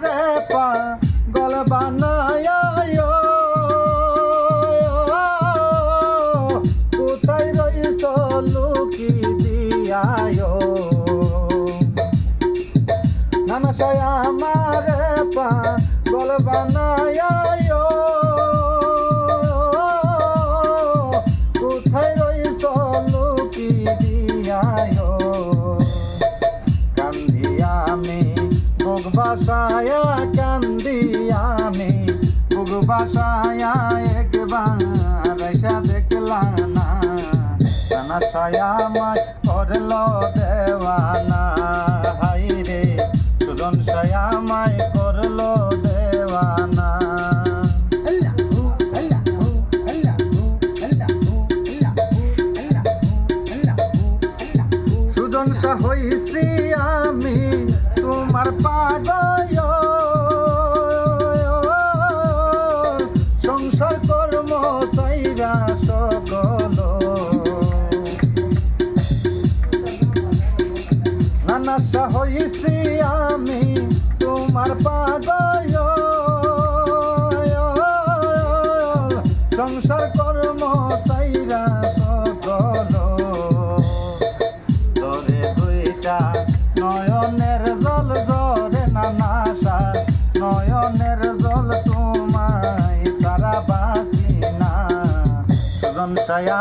রে পাগল বানায় কোথায় রইছ লুকি দিয়ায় নানা সায় আমারে পাগল বানায় কোথায় রইছ লুকি দিয়ায় কান্দি আমি বুক বাসায়া কান্দি আমি বুক বাসায়া একবার এসে দেখলা না নানা সায়া আমায় করল দেওয়ানা হাই রে সুজন সায়া আমায় করল দেওয়ানা সুজন সা হইছি আমি তোমার পাগল সংসার কর্ম সাইরা সকল নানা সা হইছি আমি তোমার পাগল সংসার কর্ম সাইরা সকল জরে দুইটা নয়নের জল জরে নানা সা নয়নের জল তোমায় সারা বাসি না সুজন সায়া